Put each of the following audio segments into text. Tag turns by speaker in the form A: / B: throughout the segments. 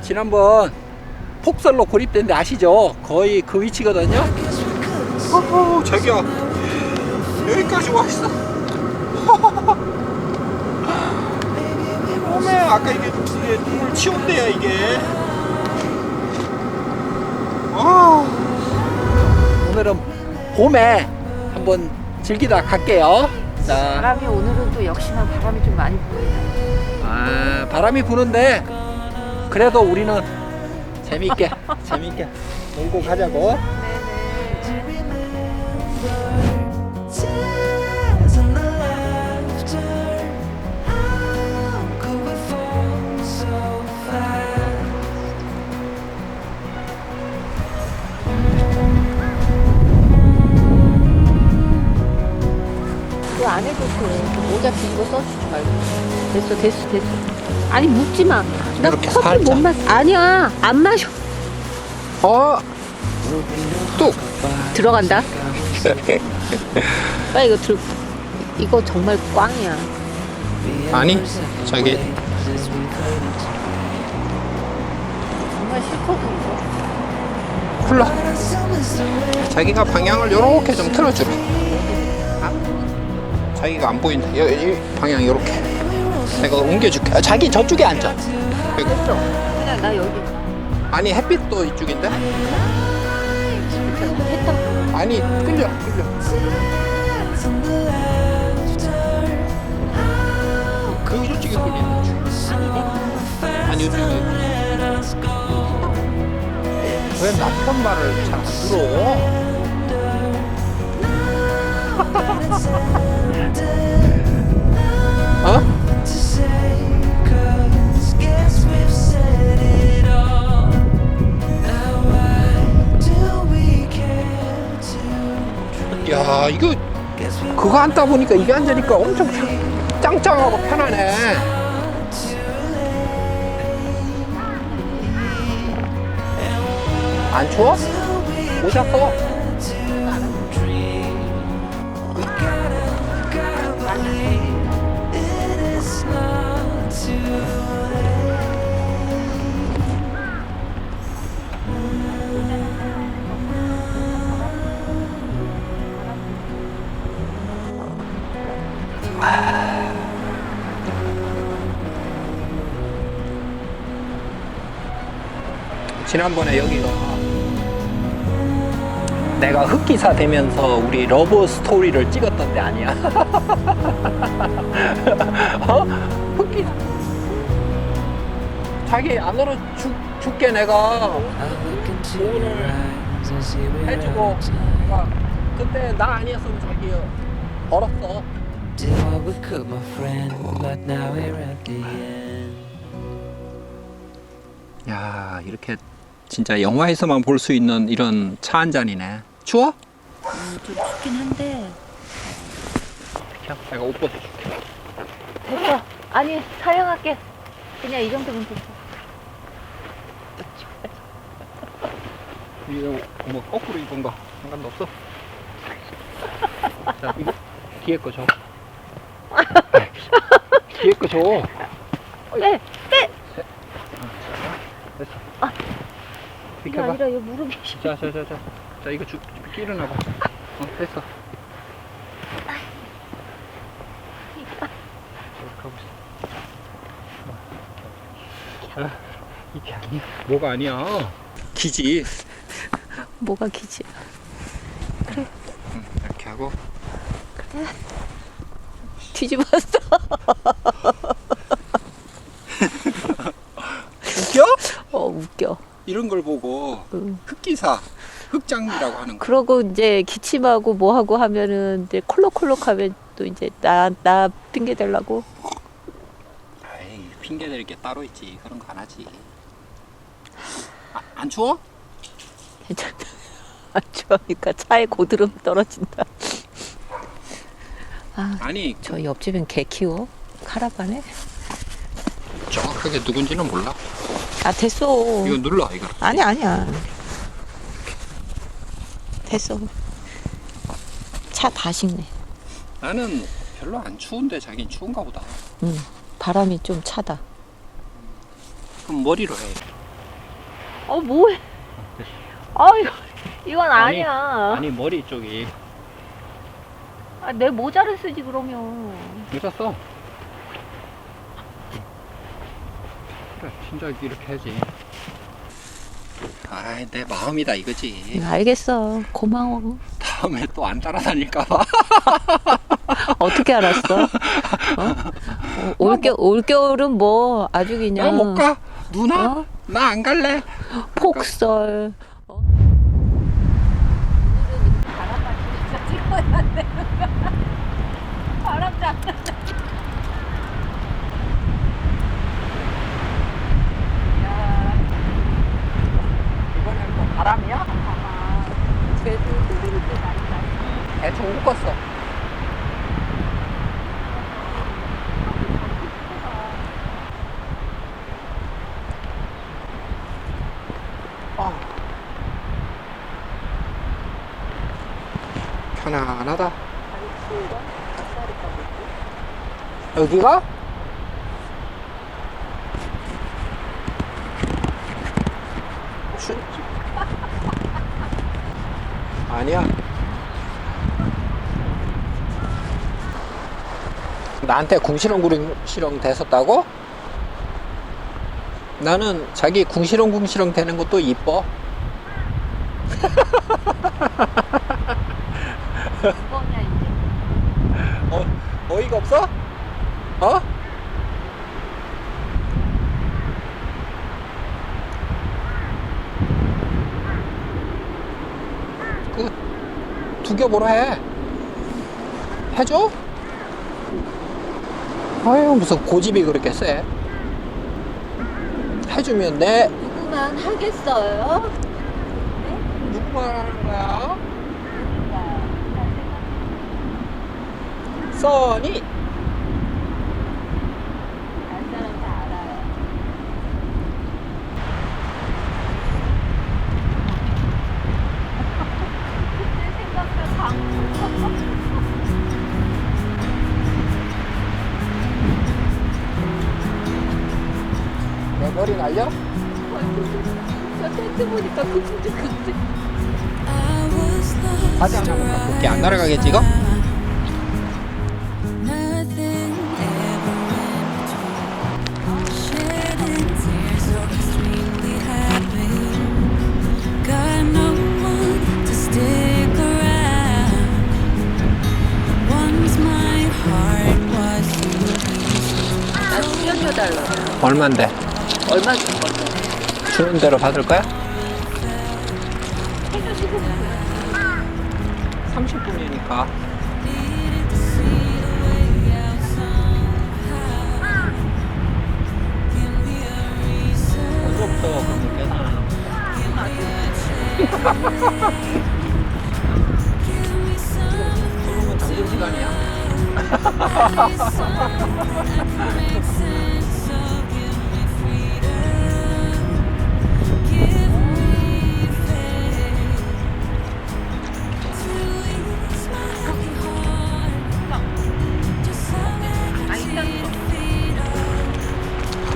A: 지난번 폭설로 고립된 데 아시죠? 거의 그 위치거든요. 자기야 여기까지 와 있어. 어메 아까 이게 물 치운대야 이게. 오늘은 봄에 한번 즐기다 갈게요. 자,
B: 바람이 오늘은 또 역시나 바람이 좀 많이 부네요.
A: 바람이 부는데 그래도 우리는 재밌게 놀고 가자고.
B: 그 안 해도 돼. 모자 뒤집어 써주지 말고. 됐어. 아니 묻지 마. 나
A: 이렇게
B: 커피
A: 살짝.
B: 못 마셔. 아니야, 안 마셔.
A: 뚝
B: 들어간다. 빨리 이거 정말 꽝이야.
A: 아니 자기
B: 정말 싫거든 이거.
A: 콜라. 자기가 방향을 요렇게 좀 틀어주라. 자기가 안 보인다. 이 방향 요렇게. 내가 옮겨줄게. 자기 저쪽에 앉아.
B: 그냥 나 여기.
A: 아니 햇빛도 이쪽인데?
B: 했다.
A: 아니 끌려. 그 저쪽에 끌리는 아니 이쪽에. 왜 낯선 말을 잘 안 들어? 어? 야 이거 그거 앉다 보니까 이게 앉으니까 엄청 짱짱하고 편하네. 안 추워? 모자 써. 지난번에 여기가 내가 흑기사 되면서 우리 러브 스토리를 찍었던 데 아니야? 흑기사 자기 안으로 줄게 내가 오늘 해주고 그때 나 아니었으면 자기 벌었어. 야 이렇게 진짜 영화에서만 볼 수 있는 이런 차 한 잔이네. 추워?
B: 좀 춥긴 한데.
A: 내가 옷 벗어줄게.
B: 됐어. 아니 촬영할게. 그냥 이 정도면 됐어.
A: 이거 뭐 거꾸로 입은 거 상관도 없어. 자 이거 뒤에 거 줘. 뒤에 거 줘.
B: 빼.
A: 됐어.
B: 이게
A: 비켜봐.
B: 아니라 이 무릎이.
A: 자 이거 끼려놔봐. 됐어. 이게 아니야. 뭐가 아니야? 기지.
B: 뭐가 기지?
A: 이렇게 하고.
B: 그래. 뒤집었어.
A: 웃겨?
B: 웃겨.
A: 이런 걸 보고 흑기사, 흑장미라고 하는 거.
B: 그러고 이제 기침하고 뭐하고 하면은 이제 콜록콜록하면 또 이제 나 핑계 대려고.
A: 에이, 핑계 댈 게 따로 있지. 그런 거 안 하지. 안 추워?
B: 괜찮다. 안 추우니까 차에 고드름 떨어진다.
A: 아니
B: 저 옆집엔 개 키워? 카라반에?
A: 정확하게 누군지는 몰라.
B: 됐어.
A: 이거 눌러 이거.
B: 아니야. 됐어. 차 다 식네.
A: 나는 별로 안 추운데 자긴 추운가 보다.
B: 바람이 좀 차다.
A: 그럼 머리로 해.
B: 뭐해? 이건 아니야.
A: 아니 머리 쪽이
B: 내 모자를 쓰지 그러면.
A: 늦었어. 그래 진짜 이렇게 해야지. 아이 내 마음이다 이거지.
B: 알겠어. 고마워.
A: 다음에 또 안 따라다닐까봐.
B: 어떻게 알았어? 올겨울은 뭐 아주 그냥.
A: 못 가? 누나? 나 안 갈래.
B: 폭설. 바람 장난.
A: 이번엔 또 바람이야?
B: 쟤도 흔들 때 많이 나.
A: 대충 묶었어. 편안하다. 여기가? 아니야. 나한테 궁시렁궁시렁 됐었다고? 나는 자기 궁시렁궁시렁 되는 것도 이뻐.
B: 이거냐 이제.
A: 어이가 없어? 어? 두겨보라 해. 해줘? 아유 무슨 고집이 그렇게 세. 해주면 돼.
B: 누구만 하겠어요?
A: 누구만 하는 거야? 써니.
B: 알 사람 다 알아요. 그때 생각나 광고.
A: 내 머리 날려?
B: 저 텐트 보니까 끔찍끔찍.
A: 바지 하나만 갖고 올게. 안 날아가겠지 이거?
B: 나 출연료달라.
A: 얼만데?
B: 얼마 준 건데?
A: 주는 대로 받을 거야?
B: 해주시고
A: 30분이니까. 언제부터 그럼 계산하는 거야? 그러면 당근 시간이야.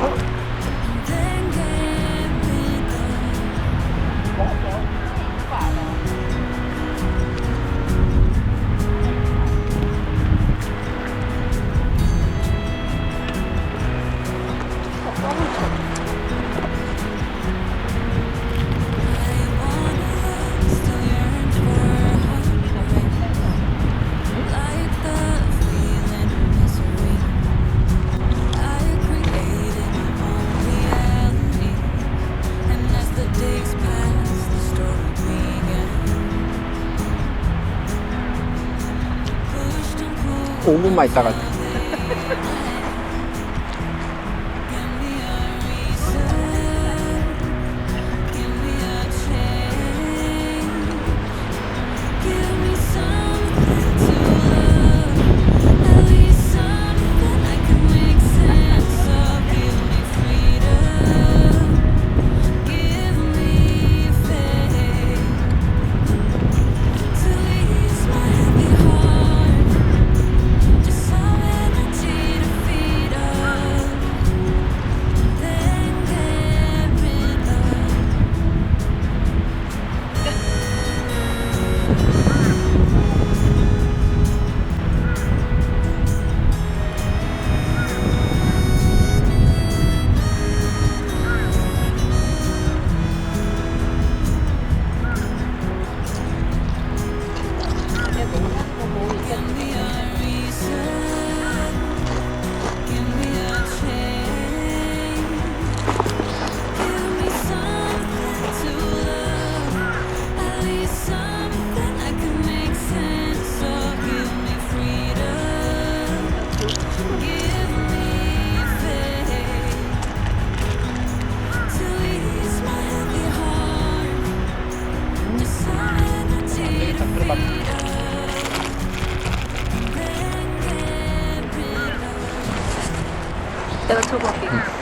A: 오 5분만 있다가
B: 내가 저거 할게.